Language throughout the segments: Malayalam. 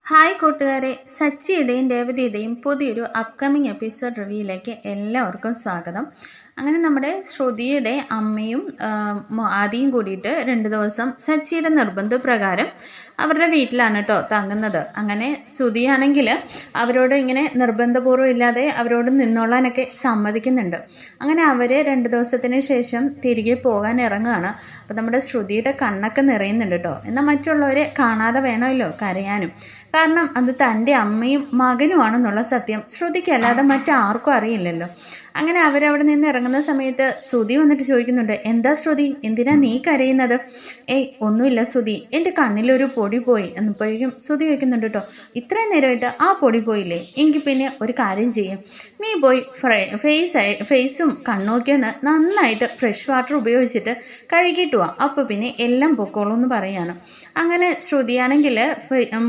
ഹായ് കൂട്ടുകാരെ, സച്ചിയുടെയും രേവതിയുടെയും പുതിയൊരു അപ്കമിങ് എപ്പിസോഡ് റിവ്യൂയിലേക്ക് എല്ലാവർക്കും സ്വാഗതം. അങ്ങനെ നമ്മുടെ ശ്രുതിയുടെ അമ്മയും ആദിയും കൂടിയിട്ട് 2 ദിവസം സച്ചിയുടെ നിർബന്ധപ്രകാരം അവരുടെ വീട്ടിലാണ് കേട്ടോ തങ്ങുന്നത്. അങ്ങനെ ശ്രുതിയാണെങ്കിൽ അവരോട് ഇങ്ങനെ നിർബന്ധപൂർവ്വം ഇല്ലാതെ അവരോട് നിന്നോളാനൊക്കെ സമ്മതിക്കുന്നുണ്ട്. അങ്ങനെ അവർ 2 ദിവസത്തിന് ശേഷം തിരികെ പോകാൻ ഇറങ്ങുകയാണ്. അപ്പോൾ നമ്മുടെ ശ്രുതിയുടെ കണ്ണൊക്കെ നിറയുന്നുണ്ട് കേട്ടോ. എന്നാൽ മറ്റുള്ളവരെ കാണാതെ വേണമല്ലോ കരയാനും. കാരണം അത് തൻ്റെ അമ്മയും മകനുമാണെന്നുള്ള സത്യം ശ്രുതിക്കല്ലാതെ മറ്റാർക്കും അറിയില്ലല്ലോ. അങ്ങനെ അവരവിടെ നിന്ന് ഇറങ്ങുന്ന സമയത്ത് ശ്രുതി വന്നിട്ട് ചോദിക്കുന്നുണ്ട്, എന്താ ശ്രുതി, എന്തിനാ നീ കരയുന്നത്? ഒന്നുമില്ല ശ്രുതി, എൻ്റെ കണ്ണിലൊരു പൊടി പോയി എന്നപ്പോഴേക്കും ശ്രുതി ചോദിക്കുന്നുണ്ട് കേട്ടോ, ഇത്രയും നേരമായിട്ട് ആ പൊടി പോയില്ലേ? എങ്കിൽ പിന്നെ ഒരു കാര്യം ചെയ്യും, നീ പോയി ഫേസും കണ്ണൊക്കെ ഒന്ന് നന്നായിട്ട് ഫ്രഷ് വാട്ടർ ഉപയോഗിച്ചിട്ട് കഴുകിയിട്ട് പോവാം, അപ്പോൾ പിന്നെ എല്ലാം പൊക്കോളൂ എന്ന് പറയാണ്. അങ്ങനെ ശ്രുതിയാണെങ്കിൽ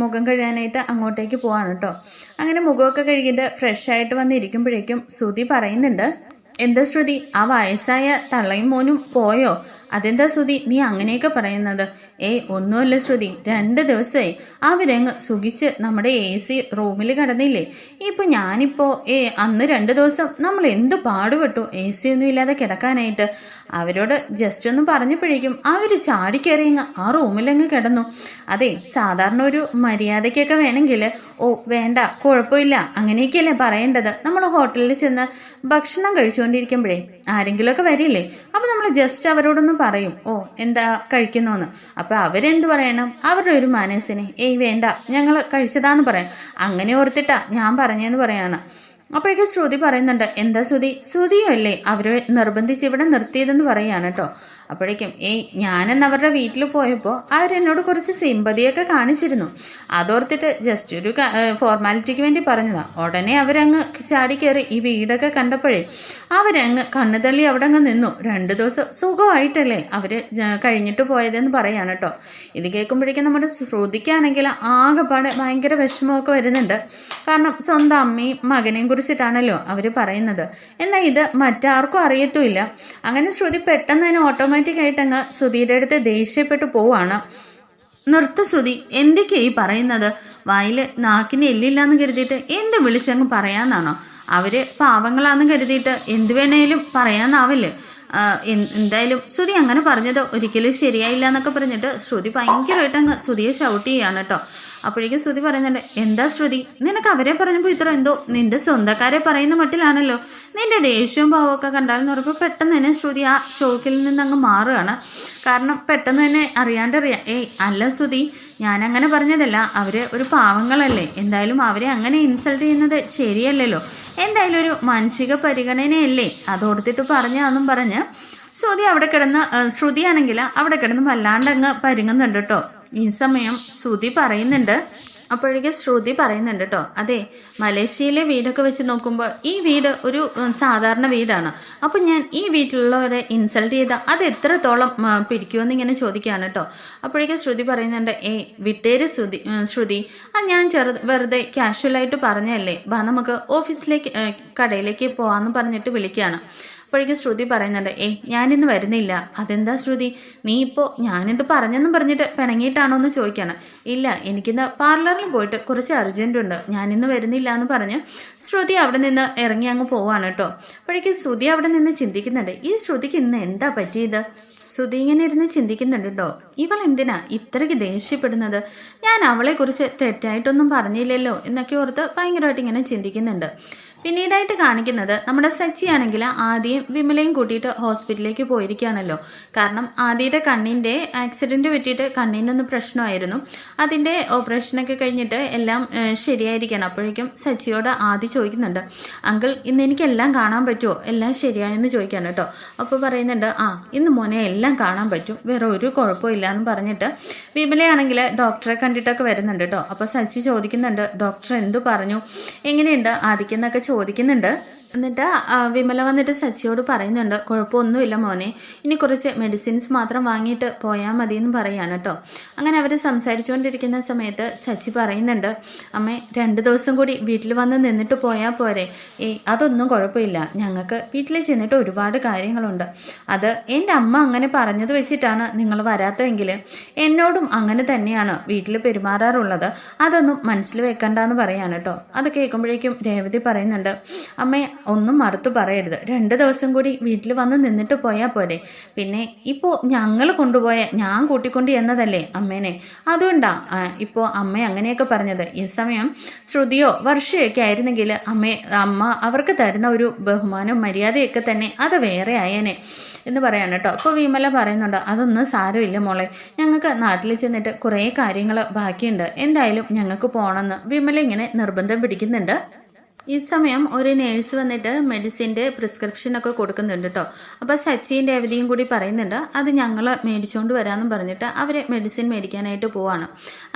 മുഖം കഴുകാനായിട്ട് അങ്ങോട്ടേക്ക് പോവാണ് കേട്ടോ. അങ്ങനെ മുഖമൊക്കെ കഴുകിയിട്ട് ഫ്രഷായിട്ട് വന്നിരിക്കുമ്പോഴേക്കും ശ്രുതി പറയുന്നുണ്ട്, എന്താ ശ്രുതി, ആ വയസ്സായ തള്ളയും മോനും പോയോ? അതെന്താ ശ്രുതി നീ അങ്ങനെയൊക്കെ പറയുന്നത്? ഒന്നുമല്ല ശ്രുതി, 2 ദിവസമായി അവരങ്ങ് സുഖിച്ച് നമ്മുടെ AC റൂമിൽ കിടന്നില്ലേ. ഇപ്പോൾ ഞാനിപ്പോൾ അന്ന് 2 ദിവസം നമ്മൾ എന്ത് പാടുപെട്ടു AC ഒന്നും ഇല്ലാതെ കിടക്കാനായിട്ട്. അവരോട് ജസ്റ്റ് ഒന്ന് പറഞ്ഞപ്പോഴേക്കും അവർ ചാടിക്കയറിയങ്ങ് ആ റൂമിലങ്ങ് കിടന്നു. അതെ, സാധാരണ ഒരു മര്യാദയ്ക്കൊക്കെ വേണമെങ്കിൽ വേണ്ട കുഴപ്പമില്ല അങ്ങനെയൊക്കെയല്ലേ പറയേണ്ടത്. നമ്മൾ ഹോട്ടലിൽ ചെന്ന് ഭക്ഷണം കഴിച്ചുകൊണ്ടിരിക്കുമ്പോഴേ ആരെങ്കിലുമൊക്കെ വരില്ലേ, അപ്പോൾ നമ്മൾ ജസ്റ്റ് അവരോടൊന്ന് പറയും എന്താ കഴിക്കുന്നോന്ന്. അപ്പോൾ അവരെന്ത് പറയണം, അവരുടെ ഒരു മനസ്സിന് വേണ്ട ഞങ്ങൾ കഴിച്ചതാന്ന് പറയാം. അങ്ങനെ ഓർത്തിട്ടാ ഞാൻ പറഞ്ഞതെന്ന് പറയാണ്. അപ്പോഴേക്കും ശ്രുതി പറയുന്നുണ്ട്, എന്താ ശ്രുതിയോ അല്ലേ അവരെ നിർബന്ധിച്ച് ഇവിടെ നിർത്തിയതെന്ന് പറയാണ് കേട്ടോ. അപ്പോഴേക്കും ഞാനെന്ന് അവരുടെ വീട്ടിൽ പോയപ്പോൾ അവരെന്നോട് കുറച്ച് സിമ്പതിയൊക്കെ കാണിച്ചിരുന്നു. അതോർത്തിട്ട് ജസ്റ്റ് ഒരു ഫോർമാലിറ്റിക്ക് വേണ്ടി പറഞ്ഞതാണ്. ഉടനെ അവരങ്ങ് ചാടിക്കയറി ഈ വീടൊക്കെ കണ്ടപ്പോഴേ അവരങ്ങ് കണ്ണു തള്ളി അവിടെ അങ്ങ് നിന്നു. 2 ദിവസം സുഖമായിട്ടല്ലേ അവർ കഴിഞ്ഞിട്ട് പോയതെന്ന് പറയാണ് കേട്ടോ. ഇത് കേൾക്കുമ്പോഴേക്കും നമ്മുടെ ശ്രുതിക്കാണെങ്കിൽ ആകെപ്പാട് ഭയങ്കര വിഷമമൊക്കെ വരുന്നുണ്ട്. കാരണം സ്വന്തം അമ്മയും മകനെയും കുറിച്ചിട്ടാണല്ലോ അവർ പറയുന്നത്. എന്നാൽ ഇത് മറ്റാർക്കും അറിയത്തുമില്ല. അങ്ങനെ ശ്രുതി പെട്ടെന്ന് തന്നെ ഓട്ടോമാറ്റിക്കായിട്ട് അങ്ങ് ശ്രുതിയുടെ അടുത്ത് ദേഷ്യപ്പെട്ടു പോവാണ്. നിർത്ത ശ്രുതി, എന്തൊക്കെയാ ഈ പറയുന്നത്? വായിൽ നാക്കിന് എല്ലില്ലാന്ന് കരുതിയിട്ട് എന്ത് വിളിച്ചങ്ങ് പറയാന്നാണോ? അവര് പാവങ്ങളാന്ന് കരുതിയിട്ട് എന്ത് വേണേലും പറയാന്നാവില്ലേ? എന്തായാലും ശ്രുതി അങ്ങനെ പറഞ്ഞത് ഒരിക്കലും ശരിയായില്ല എന്നൊക്കെ പറഞ്ഞിട്ട് ശ്രുതി ഭയങ്കരമായിട്ട് അങ്ങ് ശ്രുതിയെ ഷൗട്ട് ചെയ്യാണ് കേട്ടോ. അപ്പോഴേക്കും ശ്രുതി പറയുന്നുണ്ട്, എന്താ ശ്രുതി, നിനക്ക് അവരെ പറഞ്ഞപ്പോൾ ഇത്ര എന്തോ നിന്റെ സ്വന്തക്കാരെ പറയുന്ന മട്ടിലാണല്ലോ. നിന്റെ ദേഷ്യവും ഭാവമൊക്കെ കണ്ടാലെന്ന് പറയുമ്പോൾ പെട്ടെന്ന് തന്നെ ശ്രുതി ആ ഷോക്കിൽ നിന്ന് അങ്ങ് മാറുകയാണ്. കാരണം പെട്ടെന്ന് തന്നെ അറിയാണ്ടറിയാം, അല്ല ശ്രുതി, ഞാനങ്ങനെ പറഞ്ഞതല്ല, അവർ ഒരു പാവങ്ങളല്ലേ, എന്തായാലും അവരെ അങ്ങനെ ഇൻസൾട്ട് ചെയ്യുന്നത് ശരിയല്ലല്ലോ, എന്തായാലും ഒരു മാനസിക പരിഗണനയല്ലേ, അതോർത്തിട്ട് പറഞ്ഞാന്നും പറഞ്ഞ് ശ്രുതിയാണെങ്കിൽ അവിടെ കിടന്ന് വല്ലാണ്ടങ്ങ് പരുങ്ങുന്നുണ്ട് കേട്ടോ. ഈ സമയം ശ്രുതി പറയുന്നുണ്ട്, അപ്പോഴേക്കും ശ്രുതി പറയുന്നുണ്ട് കേട്ടോ, അതെ, മലേഷ്യയിലെ വീടൊക്കെ വെച്ച് നോക്കുമ്പോൾ ഈ വീട് ഒരു സാധാരണ വീടാണ്. അപ്പം ഞാൻ ഈ വീട്ടിലുള്ളവരെ ഇൻസൾട്ട് ചെയ്താൽ അത് എത്രത്തോളം പിടിക്കുമെന്ന് ഇങ്ങനെ ചോദിക്കുകയാണ് കേട്ടോ. അപ്പോഴേക്കും ശ്രുതി പറയുന്നുണ്ട്, വിട്ടേര് ശ്രുതി, ഞാൻ വെറുതെ കാഷ്വലായിട്ട് പറഞ്ഞല്ലേ, നമുക്ക് ഓഫീസിലേക്ക് കടയിലേക്ക് പോകാമെന്ന് പറഞ്ഞിട്ട് വിളിക്കുകയാണ്. അപ്പോഴേക്കും ശ്രുതി പറയുന്നുണ്ട്, ഞാനിന്ന് വരുന്നില്ല. അതെന്താ ശ്രുതി, നീ ഇപ്പോൾ ഞാനിത് പറഞ്ഞെന്നും പറഞ്ഞിട്ട് പിണങ്ങിയിട്ടാണോ എന്ന് ചോദിക്കുകയാണ്. ഇല്ല, എനിക്കിന്ന് പാർലറിൽ പോയിട്ട് കുറച്ച് അർജൻറ്റ് ഉണ്ട്, ഞാനിന്ന് വരുന്നില്ല എന്ന് പറഞ്ഞ് ശ്രുതി അവിടെ നിന്ന് ഇറങ്ങി അങ്ങ് പോവാണ് കേട്ടോ. അപ്പോഴേക്കും ശ്രുതി അവിടെ നിന്ന് ചിന്തിക്കുന്നുണ്ട്, ഈ ശ്രുതിക്ക് ഇന്ന് എന്താ പറ്റിയത്? ശ്രുതി ഇങ്ങനെ ഇരുന്ന് ചിന്തിക്കുന്നുണ്ട് കേട്ടോ, ഇവൾ എന്തിനാ ഇത്രയ്ക്ക് ദേഷ്യപ്പെടുന്നത്? ഞാൻ അവളെക്കുറിച്ച് തെറ്റായിട്ടൊന്നും പറഞ്ഞില്ലല്ലോ എന്നൊക്കെ ഓർത്ത് ഭയങ്കരമായിട്ട് ഇങ്ങനെ ചിന്തിക്കുന്നുണ്ട്. പിന്നീടായിട്ട് കാണിക്കുന്നത് നമ്മുടെ സച്ചിയാണെങ്കിൽ ആദ്യം വിമലയും കൂട്ടിയിട്ട് ഹോസ്പിറ്റലിലേക്ക് പോയിരിക്കുകയാണല്ലോ. കാരണം ആദ്യയുടെ കണ്ണിൻ്റെ ആക്സിഡൻറ്റ് പറ്റിയിട്ട് കണ്ണിനൊന്ന് പ്രശ്നമായിരുന്നു. അതിൻ്റെ ഓപ്പറേഷനൊക്കെ കഴിഞ്ഞിട്ട് എല്ലാം ശരിയായിരിക്കണം. അപ്പോഴേക്കും സച്ചിയോട് ആദ്യം ചോദിക്കുന്നുണ്ട്, അങ്കിൾ ഇന്ന് എനിക്കെല്ലാം കാണാൻ പറ്റുമോ, എല്ലാം ശരിയായെന്ന് ചോദിക്കാണ് കേട്ടോ. അപ്പോൾ പറയുന്നുണ്ട്, ഇന്ന് മോനെ എല്ലാം കാണാൻ പറ്റും, വേറെ ഒരു കുഴപ്പമില്ല എന്ന് പറഞ്ഞിട്ട് വിമലയാണെങ്കിൽ ഡോക്ടറെ കണ്ടിട്ടൊക്കെ വരുന്നുണ്ട് കേട്ടോ. അപ്പോൾ സച്ചി ചോദിക്കുന്നുണ്ട്, ഡോക്ടർ എന്തു പറഞ്ഞു, എങ്ങനെയുണ്ട് ആദിക്കെന്നൊക്കെ ചോദിക്കുന്നുണ്ട്. എന്നിട്ട് വിമല വന്നിട്ട് സച്ചിയോട് പറയുന്നുണ്ട്, കുഴപ്പമൊന്നുമില്ല മോനെ, ഇനി കുറച്ച് മെഡിസിൻസ് മാത്രം വാങ്ങിയിട്ട് പോയാൽ മതി എന്ന് പറയാണ് കേട്ടോ. അങ്ങനെ അവർ സംസാരിച്ചുകൊണ്ടിരിക്കുന്ന സമയത്ത് സച്ചി പറയുന്നുണ്ട്, അമ്മേ 2 ദിവസം കൂടി വീട്ടിൽ വന്ന് നിന്നിട്ട് പോയാൽ പോരെ? അതൊന്നും കുഴപ്പമില്ല, ഞങ്ങൾക്ക് വീട്ടിൽ ചെന്നിട്ട് ഒരുപാട് കാര്യങ്ങളുണ്ട്. അത് എൻ്റെ അമ്മ അങ്ങനെ പറഞ്ഞത് വെച്ചിട്ടാണ് നിങ്ങൾ വരാത്തതെങ്കിൽ എന്നോടും അങ്ങനെ തന്നെയാണ് വീട്ടിൽ പെരുമാറാറുള്ളത്, അതൊന്നും മനസ്സിൽ വെക്കണ്ടെന്ന് പറയാണ് കേട്ടോ. അത് കേൾക്കുമ്പോഴേക്കും രേവതി പറയുന്നുണ്ട്, അമ്മേ ഒന്നും മറുത്തു പറയരുത്, 2 ദിവസം കൂടി വീട്ടിൽ വന്ന് നിന്നിട്ട് പോയാൽ പോരെ? പിന്നെ ഇപ്പോൾ ഞങ്ങൾ കൊണ്ടുപോയ, ഞാൻ കൂട്ടിക്കൊണ്ട് എന്നതല്ലേ അമ്മേനെ, അതുകൊണ്ടാ ഇപ്പോൾ അമ്മ അങ്ങനെയൊക്കെ പറഞ്ഞത്. ഈ സമയം ശ്രുതിയോ വർഷയൊക്കെ ആയിരുന്നെങ്കിൽ അമ്മ അവർക്ക് തരുന്ന ഒരു ബഹുമാനവും മര്യാദയൊക്കെ തന്നെ അത് വേറെ ആയേനെ എന്ന് പറയാണ് കേട്ടോ. അപ്പോൾ വിമല പറയുന്നുണ്ട്, അതൊന്നും സാരമില്ല മോളെ, ഞങ്ങൾക്ക് നാട്ടിൽ ചെന്നിട്ട് കുറേ കാര്യങ്ങൾ ബാക്കിയുണ്ട്, എന്തായാലും ഞങ്ങൾക്ക് പോകണമെന്ന് വിമല ഇങ്ങനെ നിർബന്ധം പിടിക്കുന്നുണ്ട്. ഈ സമയം ഒരു നേഴ്സ് വന്നിട്ട് മെഡിസിൻ്റെ പ്രിസ്ക്രിപ്ഷനൊക്കെ കൊടുക്കുന്നുണ്ട് കേട്ടോ. അപ്പോൾ സച്ചിൻ്റെ രേവതിയും കൂടി പറയുന്നുണ്ട്, അത് ഞങ്ങൾ മേടിച്ചുകൊണ്ട് വരാമെന്നും പറഞ്ഞിട്ട് അവർ മെഡിസിൻ മേടിക്കാനായിട്ട് പോവാണ്.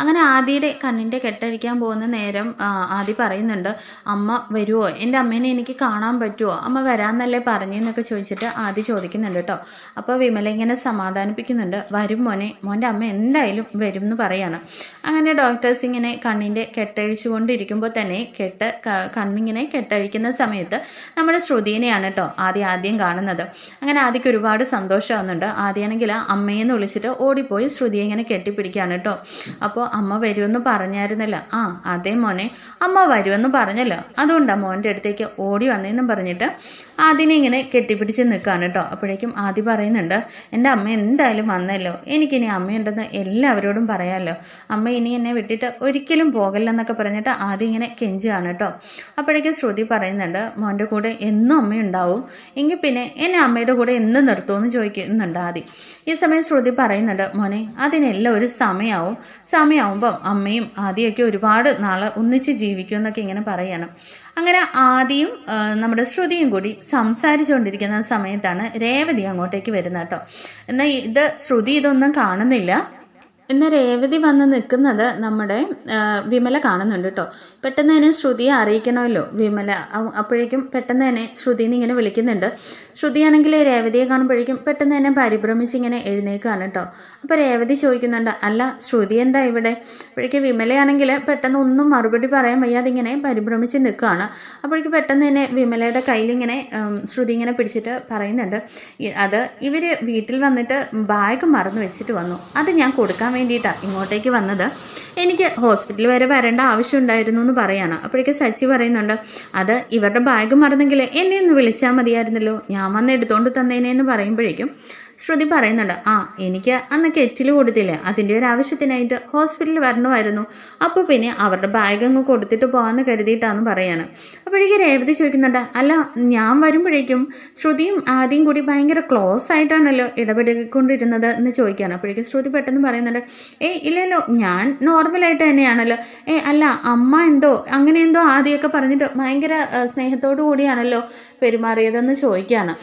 അങ്ങനെ ആദിയുടെ കണ്ണിൻ്റെ കെട്ടഴിക്കാൻ പോകുന്ന നേരം ആദി പറയുന്നുണ്ട്, അമ്മ വരുമോ, എൻ്റെ അമ്മേനെ എനിക്ക് കാണാൻ പറ്റുമോ, അമ്മ വരാമെന്നല്ലേ പറഞ്ഞെന്നൊക്കെ ചോദിച്ചിട്ട് ആദി ചോദിക്കുന്നുണ്ട് കേട്ടോ. അപ്പോൾ വിമല ഇങ്ങനെ സമാധാനിപ്പിക്കുന്നുണ്ട്, വരും മോനെ, മോൻ്റെ അമ്മ എന്തായാലും വരും എന്ന് പറയാണ്. അങ്ങനെ ഡോക്ടേഴ്സ് ഇങ്ങനെ കണ്ണിൻ്റെ കെട്ടഴിച്ചുകൊണ്ടിരിക്കുമ്പോൾ തന്നെ കണ്ണിങ്ങനെ കെട്ടഴിക്കുന്ന സമയത്ത് നമ്മുടെ ശ്രുതിനെയാണ് കേട്ടോ ആദ്യം കാണുന്നത്. അങ്ങനെ ആദ്യക്ക് ഒരുപാട് സന്തോഷമാകുന്നുണ്ട്. ആദ്യമാണെങ്കിൽ അമ്മയെന്ന് വിളിച്ചിട്ട് ഓടിപ്പോയി ശ്രുതിയെ ഇങ്ങനെ കെട്ടിപ്പിടിക്കുകയാണ് കേട്ടോ. അപ്പോൾ അമ്മ വരുമെന്ന് പറഞ്ഞായിരുന്നല്ലോ, അതേ മോനെ, അമ്മ വരുമെന്ന് പറഞ്ഞല്ലോ, അതുകൊണ്ടാണ് മോൻ്റെ അടുത്തേക്ക് ഓടി വന്നതെന്നും പറഞ്ഞിട്ട് ആദിനെ ഇങ്ങനെ കെട്ടിപ്പിടിച്ച് നിൽക്കുകയാണ് കേട്ടോ. അപ്പോഴേക്കും ആദി പറയുന്നുണ്ട്, എൻ്റെ അമ്മ എന്തായാലും വന്നല്ലോ, എനിക്കിനി അമ്മയുണ്ടെന്ന് എല്ലാവരോടും പറയാമല്ലോ, അമ്മ ഇനി എന്നെ വിട്ടിട്ട് ഒരിക്കലും പോകല്ലെന്നൊക്കെ പറഞ്ഞിട്ട് ആദ്യം ഇങ്ങനെ കെഞ്ചുകയാണ് കേട്ടോ. അപ്പോഴേക്കും ശ്രുതി പറയുന്നുണ്ട്, മോൻ്റെ കൂടെ എന്നും അമ്മയുണ്ടാവും, എങ്കിൽ പിന്നെ എന്നെ അമ്മയുടെ കൂടെ എന്ന് നിർത്തുമെന്ന് ചോദിക്കുന്നുണ്ട് ആദി. ഈ സമയം ശ്രുതി പറയുന്നുണ്ട്, മോനെ അതിനെല്ലാം ഒരു സമയമാവുമ്പം അമ്മയും ആദിയൊക്കെ ഒരുപാട് നാൾ ഒന്നിച്ച് ജീവിക്കുമെന്നൊക്കെ ഇങ്ങനെ പറയണം. അങ്ങനെ ആദിയും നമ്മുടെ ശ്രുതിയും കൂടി സംസാരിച്ചുകൊണ്ടിരിക്കുന്ന സമയത്താണ് രേവതി അങ്ങോട്ടേക്ക് വരുന്നത് കേട്ടോ. എന്നാൽ ശ്രുതി ഇതൊന്നും കാണുന്നില്ല. എന്നാൽ രേവതി വന്ന് നിൽക്കുന്നത് നമ്മുടെ വിമല കാണുന്നുണ്ട് കേട്ടോ. പെട്ടെന്ന് തന്നെ ശ്രുതിയെ അറിയിക്കണമല്ലോ വിമല. അപ്പോഴേക്കും പെട്ടെന്ന് തന്നെ ശ്രുതിന്ന് ഇങ്ങനെ വിളിക്കുന്നുണ്ട്. ശ്രുതിയാണെങ്കിൽ രേവതിയെ കാണുമ്പോഴേക്കും പെട്ടെന്ന് തന്നെ പരിഭ്രമിച്ച് ഇങ്ങനെ എഴുന്നേൽക്കുകയാണ് കേട്ടോ. അപ്പോൾ രേവതി ചോദിക്കുന്നുണ്ട്, അല്ല ശ്രുതി എന്താ ഇവിടെ? അപ്പോഴേക്കും വിമലയാണെങ്കിൽ പെട്ടെന്ന് ഒന്നും മറുപടി പറയാൻ വയ്യാതെ ഇങ്ങനെ പരിഭ്രമിച്ച് നിൽക്കുകയാണ്. അപ്പോഴേക്കും പെട്ടെന്ന് തന്നെ വിമലയുടെ കയ്യിലിങ്ങനെ ശ്രുതി ഇങ്ങനെ പിടിച്ചിട്ട് പറയുന്നുണ്ട്, അത് ഇവർ വീട്ടിൽ വന്നിട്ട് ബാഗ് മറന്നു വെച്ചിട്ട് വന്നു, അത് ഞാൻ കൊടുക്കാൻ വേണ്ടിയിട്ടാണ് ഇങ്ങോട്ടേക്ക് വന്നത്, എനിക്ക് ഹോസ്പിറ്റൽ വരെ വരേണ്ട ആവശ്യമുണ്ടായിരുന്നു എന്ന് പറയാണ്. അപ്പോഴേക്കും സച്ചി പറയുന്നുണ്ട്, അത് ഇവരുടെ ബാഗ് മറന്നെങ്കിൽ എന്നെ ഒന്ന് വിളിച്ചാൽ മതിയായിരുന്നല്ലോ, ഞാൻ വന്ന് എടുത്തുകൊണ്ട് തന്നേനെന്ന് പറയുമ്പോഴേക്കും ശ്രുതി പറയുന്നുണ്ട്, എനിക്ക് അന്ന് കെറ്റിൽ കൊടുത്തില്ലേ, അതിൻ്റെ ഒരു ആവശ്യത്തിനായിട്ട് ഹോസ്പിറ്റലിൽ വരണമായിരുന്നു, അപ്പോൾ പിന്നെ അവരുടെ ബാഗ് അങ്ങ് കൊടുത്തിട്ട് പോകാമെന്ന് കരുതിയിട്ടാന്ന് പറയാണ്. അപ്പോഴേക്കും രേവതി ചോദിക്കുന്നുണ്ട്, അല്ല ഞാൻ വരുമ്പോഴേക്കും ശ്രുതിയും ആദ്യം കൂടി ഭയങ്കര ക്ലോസ് ആയിട്ടാണല്ലോ ഇടപെടിക്കൊണ്ടിരുന്നത് എന്ന് ചോദിക്കുകയാണ്. അപ്പോഴേക്കും ശ്രുതി പെട്ടെന്ന് പറയുന്നുണ്ട്, ഇല്ലല്ലോ ഞാൻ നോർമലായിട്ട് തന്നെയാണല്ലോ, അല്ല അമ്മ അങ്ങനെ എന്തോ ആദ്യമൊക്കെ പറഞ്ഞിട്ട് ഭയങ്കര സ്നേഹത്തോടു കൂടിയാണല്ലോ പെരുമാറിയതെന്ന് ചോദിക്കുകയാണ്.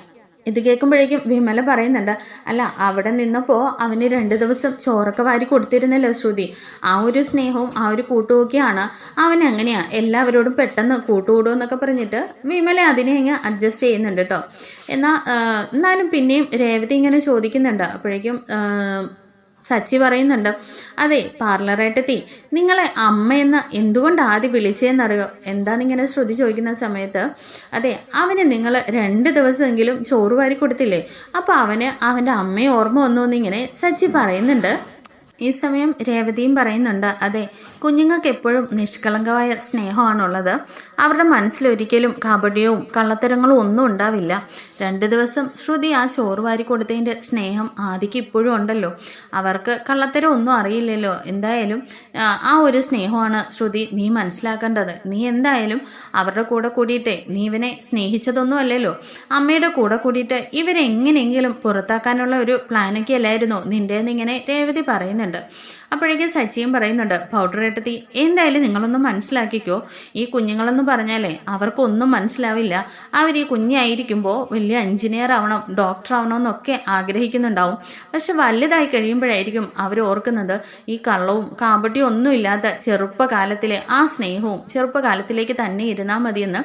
ഇത് കേൾക്കുമ്പോഴേക്കും വിമല പറയുന്നുണ്ട്, അല്ല അവിടെ നിന്നപ്പോൾ അവന് 2 ദിവസം ചോറൊക്കെ വാരി കൊടുത്തിരുന്നല്ലോ ശ്രുതി, ആ ഒരു സ്നേഹവും ആ ഒരു കൂട്ടുമൊക്കെയാണ് അവൻ അങ്ങനെയാ എല്ലാവരോടും പെട്ടെന്ന് കൂട്ടുകൂടുമെന്നൊക്കെ പറഞ്ഞിട്ട് വിമല അതിനെ അങ്ങ് അഡ്ജസ്റ്റ് ചെയ്യുന്നുണ്ട് കേട്ടോ. എന്നാലും പിന്നെയും രേവതി ഇങ്ങനെ ചോദിക്കുന്നുണ്ട്. അപ്പോഴേക്കും സച്ചി പറയുന്നുണ്ട്, അതെ പാർലറായിട്ടെത്തി നിങ്ങളെ അമ്മയെന്ന് എന്തുകൊണ്ട് ആദ്യം വിളിച്ചതെന്നറിയോ? എന്താന്നിങ്ങനെ ശ്രുതി ചോദിക്കുന്ന സമയത്ത്, അതെ അവന് നിങ്ങൾ 2 ദിവസമെങ്കിലും ചോറ് വാരി കൊടുത്തില്ലേ, അപ്പോൾ അവന് അവൻ്റെ അമ്മയെ ഓർമ്മ വന്നു എന്നിങ്ങനെ സച്ചി പറയുന്നുണ്ട്. ഈ സമയം രേവതിയും പറയുന്നുണ്ട്, അതെ കുഞ്ഞുങ്ങൾക്ക് എപ്പോഴും നിഷ്കളങ്കമായ സ്നേഹമാണുള്ളത്, അവരുടെ മനസ്സിലൊരിക്കലും കപടിയവും കള്ളത്തരങ്ങളും ഒന്നും ഉണ്ടാവില്ല. 2 ദിവസം ശ്രുതി ആ ചോറ് വാരി കൊടുത്തതിൻ്റെ സ്നേഹം ആദിക്ക് ഇപ്പോഴും ഉണ്ടല്ലോ, അവർക്ക് കള്ളത്തരം ഒന്നും അറിയില്ലല്ലോ. എന്തായാലും ആ ഒരു സ്നേഹമാണ് ശ്രുതി നീ മനസ്സിലാക്കേണ്ടത്. നീ എന്തായാലും അവരുടെ കൂടെ കൂടിയിട്ടേ, നീ ഇവനെ സ്നേഹിച്ചതൊന്നും അല്ലല്ലോ, അമ്മയുടെ കൂടെ കൂടിയിട്ട് ഇവരെ എങ്ങനെയെങ്കിലും പുറത്താക്കാനുള്ള ഒരു പ്ലാനൊക്കെ അല്ലായിരുന്നോ നിൻ്റെന്ന് ഇങ്ങനെ രേവതി പറയുന്നുണ്ട്. അപ്പോഴേക്കും സച്ചിയും പറയുന്നുണ്ട്, പൗഡർ പറയട്ടത്തി, എന്തായാലും നിങ്ങളൊന്നും മനസ്സിലാക്കിക്കോ. ഈ കുഞ്ഞുങ്ങളെന്ന് പറഞ്ഞാലേ അവർക്കൊന്നും മനസ്സിലാവില്ല. അവർ ഈ കുഞ്ഞായിരിക്കുമ്പോൾ വലിയ എഞ്ചിനീയർ ആവണം, ഡോക്ടർ ആവണം എന്നൊക്കെ ആഗ്രഹിക്കുന്നുണ്ടാവും. പക്ഷെ വലുതായി കഴിയുമ്പോഴായിരിക്കും അവർ ഓർക്കുന്നത് ഈ കള്ളവും കാപട്യവും ഒന്നും ഇല്ലാത്ത ചെറുപ്പകാലത്തിലെ ആ സ്നേഹവും ചെറുപ്പകാലത്തിലേക്ക് തന്നെ ഇരുന്നാൽ മതിയെന്ന്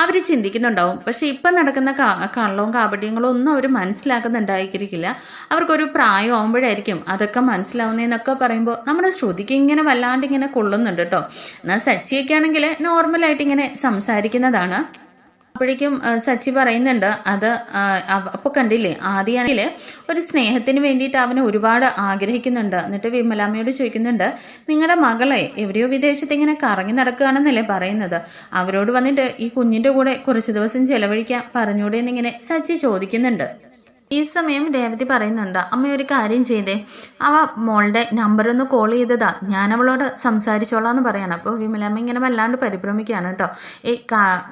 അവർ ചിന്തിക്കുന്നുണ്ടാവും. പക്ഷെ ഇപ്പം നടക്കുന്ന കള്ളവും കാപട്യങ്ങളും ഒന്നും അവർ മനസ്സിലാക്കുന്നുണ്ടായിരിക്കില്ല. അവർക്കൊരു പ്രായമാകുമ്പോഴായിരിക്കും അതൊക്കെ മനസ്സിലാവുന്നതെന്നൊക്കെ പറയുമ്പോൾ നമ്മുടെ ശ്രുതിക്ക് ഇങ്ങനെ വല്ലാണ്ട് ഇങ്ങനെ കൊള്ളുന്നുണ്ട് കേട്ടോ. എന്നാൽ സച്ചിയൊക്കെ ആണെങ്കിൽ നോർമലായിട്ട് ഇങ്ങനെ സംസാരിക്കുന്നതാണ്. അപ്പോഴേക്കും സച്ചി പറയുന്നുണ്ട്, അത് അപ്പോൾ കണ്ടില്ലേ, ആദ്യമാണെങ്കിൽ ഒരു സ്നേഹത്തിന് വേണ്ടിയിട്ട് അവനെ ഒരുപാട് ആഗ്രഹിക്കുന്നുണ്ട്. എന്നിട്ട് വിമലാമ്മയോട് ചോദിക്കുന്നുണ്ട്, നിങ്ങളുടെ മകളെ എവിടെയോ വിദേശത്ത് ഇങ്ങനെ കറങ്ങി നടക്കുകയാണെന്നല്ലേ പറയുന്നത്, അവരോട് വന്നിട്ട് ഈ കുഞ്ഞിൻ്റെ കൂടെ കുറച്ച് ദിവസം ചിലവഴിക്കാൻ പറഞ്ഞൂടെ എന്നിങ്ങനെ സച്ചി ചോദിക്കുന്നുണ്ട്. ഈ സമയം രേവതി പറയുന്നുണ്ട്, അമ്മ ഒരു കാര്യം ചെയ്തേ, അവ മോളുടെ നമ്പറൊന്ന് കോൾ ചെയ്തതാ, ഞാൻ അവളോട് സംസാരിച്ചോളാം എന്ന് പറയണം. അപ്പോൾ വിമലമ്മ ഇങ്ങനെ വല്ലാണ്ട് പരിഭ്രമിക്കുകയാണ് കേട്ടോ.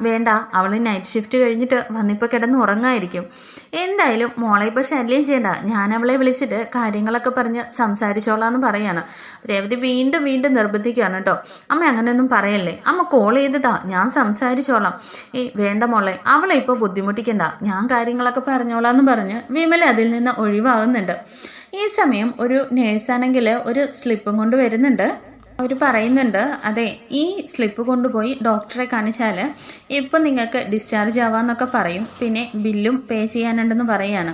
വേണ്ട, അവൾ നൈറ്റ് ഷിഫ്റ്റ് കഴിഞ്ഞിട്ട് വന്നിപ്പോൾ കിടന്ന് ഉറങ്ങായിരിക്കും. എന്തായാലും മോളെ ഇപ്പോൾ ശല്യം ചെയ്യണ്ട, ഞാൻ അവളെ വിളിച്ചിട്ട് കാര്യങ്ങളൊക്കെ പറഞ്ഞ് സംസാരിച്ചോളാം എന്ന് പറയാണ്. രേവതി വീണ്ടും വീണ്ടും നിർബന്ധിക്കുകയാണ് കേട്ടോ. അമ്മ അങ്ങനെയൊന്നും പറയല്ലേ, അമ്മ കോൾ ചെയ്തതാ, ഞാൻ സംസാരിച്ചോളാം. വേണ്ട മോളെ, അവളെ ഇപ്പോൾ ബുദ്ധിമുട്ടിക്കണ്ട, ഞാൻ കാര്യങ്ങളൊക്കെ പറഞ്ഞോളാം എന്ന് പറഞ്ഞ് വിമല അതിൽ നിന്ന് ഒഴിവാകുന്നുണ്ട്. ഈ സമയം ഒരു നേഴ്സാണെങ്കിൽ ഒരു സ്ലിപ്പും കൊണ്ട് വരുന്നുണ്ട്. അവർ പറയുന്നുണ്ട്, അതെ, ഈ സ്ലിപ്പ് കൊണ്ടുപോയി ഡോക്ടറെ കാണിച്ചാൽ ഇപ്പം നിങ്ങൾക്ക് ഡിസ്ചാർജ് ആവാമെന്നൊക്കെ പറയും, പിന്നെ ബില്ലും പേ ചെയ്യാനുണ്ടെന്ന് പറയാണ്.